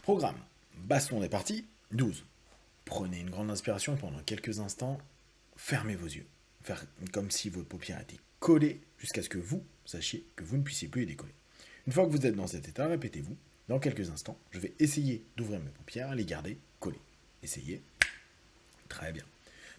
Programme. Baston des parties, 12. Prenez une grande inspiration pendant quelques instants. Fermez vos yeux. Faire comme si votre paupière était collée jusqu'à ce que vous sachiez que vous ne puissiez plus les décoller. Une fois que vous êtes dans cet état, répétez-vous. Dans quelques instants, je vais essayer d'ouvrir mes paupières et les garder collées. Essayez. Très bien.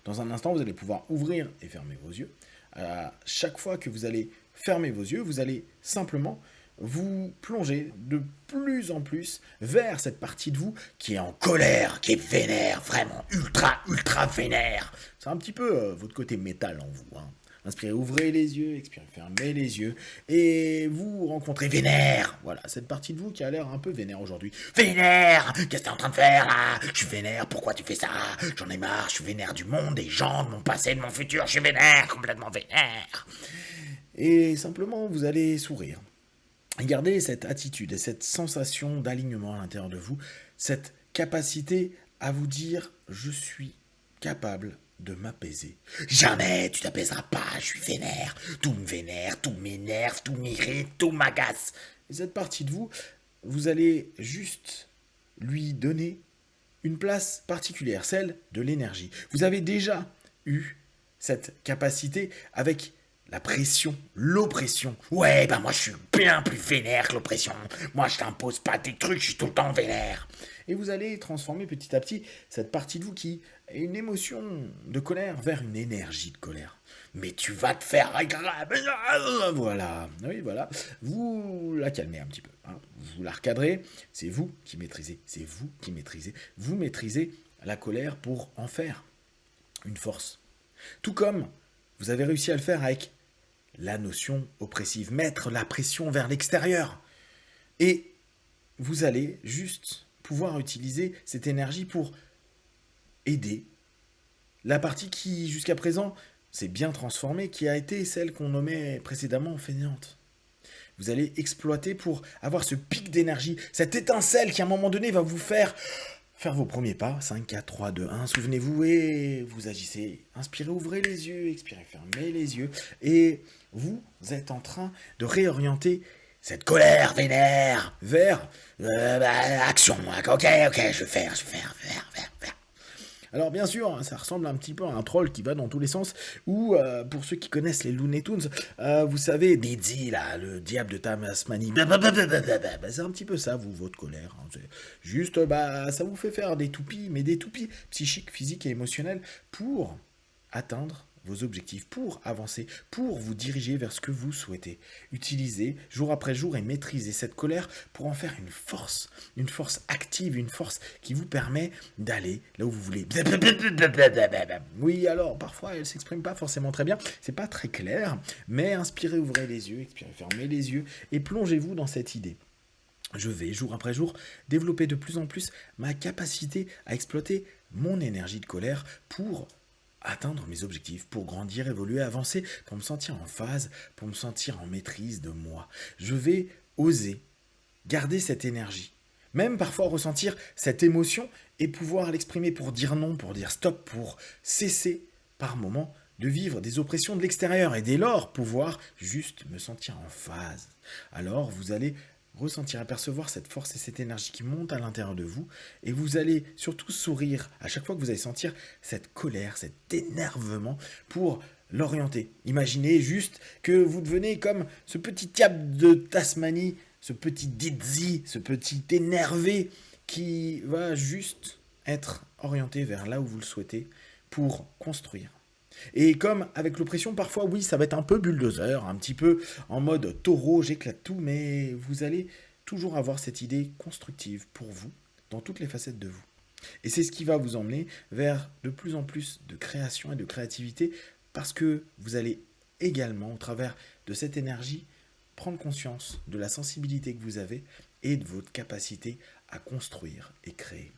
Dans un instant, vous allez pouvoir ouvrir et fermer vos yeux. À chaque fois que vous allez fermer vos yeux, vous allez simplement vous plonger de plus en plus vers cette partie de vous qui est en colère, qui est vénère, vraiment ultra vénère. C'est un petit peu votre côté métal en vous. Hein. Inspirez, ouvrez les yeux, expirez, fermez les yeux, et vous rencontrez Vénère. Voilà, cette partie de vous qui a l'air un peu vénère aujourd'hui. Vénère, qu'est-ce que t'es en train de faire là? Je suis vénère, pourquoi tu fais ça? J'en ai marre, je suis vénère du monde, des gens, de mon passé, de mon futur, je suis vénère, complètement vénère. Et simplement, vous allez sourire. Gardez cette attitude et cette sensation d'alignement à l'intérieur de vous, cette capacité à vous dire « je suis capable de m'apaiser ». Jamais tu t'apaiseras pas, je suis vénère, tout me vénère, tout m'énerve, tout m'irrite, tout m'agace. Et cette partie de vous, vous allez juste lui donner une place particulière, celle de l'énergie. Vous avez déjà eu cette capacité avec la pression, l'oppression. Ouais, moi je suis bien plus vénère que l'oppression. Moi je t'impose pas des trucs, je suis tout le temps vénère. Et vous allez transformer petit à petit cette partie de vous qui est une émotion de colère vers une énergie de colère. Mais tu vas te faire aggraver. Voilà, oui, voilà. Vous la calmez un petit peu. Hein. Vous la recadrez. C'est vous qui maîtrisez. C'est vous qui maîtrisez. Vous maîtrisez la colère pour en faire une force. Tout comme vous avez réussi à le faire avec la notion oppressive, mettre la pression vers l'extérieur. Et vous allez juste pouvoir utiliser cette énergie pour aider la partie qui, jusqu'à présent, s'est bien transformée, qui a été celle qu'on nommait précédemment fainéante. Vous allez exploiter pour avoir ce pic d'énergie, cette étincelle qui, à un moment donné, va vous faire vos premiers pas. 5, 4, 3, 2, 1. Souvenez-vous et vous agissez. Inspirez, ouvrez les yeux. Expirez, fermez les yeux. Et vous êtes en train de réorienter cette colère vénère vers action. Ok, je vais faire. Alors bien sûr, ça ressemble un petit peu à un troll qui va dans tous les sens, ou pour ceux qui connaissent les Looney Tunes, vous savez, Dizzy, là, le diable de Tasmanie, c'est un petit peu ça, vous, votre colère. Hein. Juste, ça vous fait faire des toupies, mais des toupies psychiques, physiques et émotionnelles pour atteindre vos objectifs, pour avancer, pour vous diriger vers ce que vous souhaitez. Utilisez jour après jour et maîtrisez cette colère pour en faire une force active, une force qui vous permet d'aller là où vous voulez. Oui, alors parfois elle s'exprime pas forcément très bien, c'est pas très clair, mais inspirez, ouvrez les yeux, expirez, fermez les yeux et plongez-vous dans cette idée. Je vais, jour après jour, développer de plus en plus ma capacité à exploiter mon énergie de colère pour atteindre mes objectifs, pour grandir, évoluer, avancer, pour me sentir en phase, pour me sentir en maîtrise de moi. Je vais oser garder cette énergie, même parfois ressentir cette émotion et pouvoir l'exprimer pour dire non, pour dire stop, pour cesser par moment de vivre des oppressions de l'extérieur et dès lors pouvoir juste me sentir en phase. Alors vous allez ressentir, apercevoir cette force et cette énergie qui monte à l'intérieur de vous et vous allez surtout sourire à chaque fois que vous allez sentir cette colère, cet énervement pour l'orienter. Imaginez juste que vous devenez comme ce petit diable de Tasmanie, ce petit Dizzy, ce petit énervé qui va juste être orienté vers là où vous le souhaitez pour construire. Et comme avec l'oppression, parfois, oui, ça va être un peu bulldozer, un petit peu en mode taureau, j'éclate tout, mais vous allez toujours avoir cette idée constructive pour vous, dans toutes les facettes de vous. Et c'est ce qui va vous emmener vers de plus en plus de création et de créativité, parce que vous allez également, au travers de cette énergie, prendre conscience de la sensibilité que vous avez et de votre capacité à construire et créer.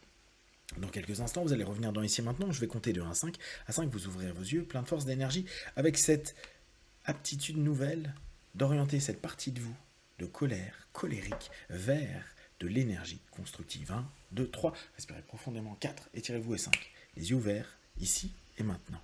Dans quelques instants, vous allez revenir dans Ici et Maintenant. Je vais compter de 1 à 5. À 5, vous ouvrez vos yeux, plein de force, d'énergie, avec cette aptitude nouvelle d'orienter cette partie de vous, de colère, colérique, vers de l'énergie constructive. 1, 2, 3. Respirez profondément. 4, étirez-vous et 5. Les yeux ouverts, ici et maintenant.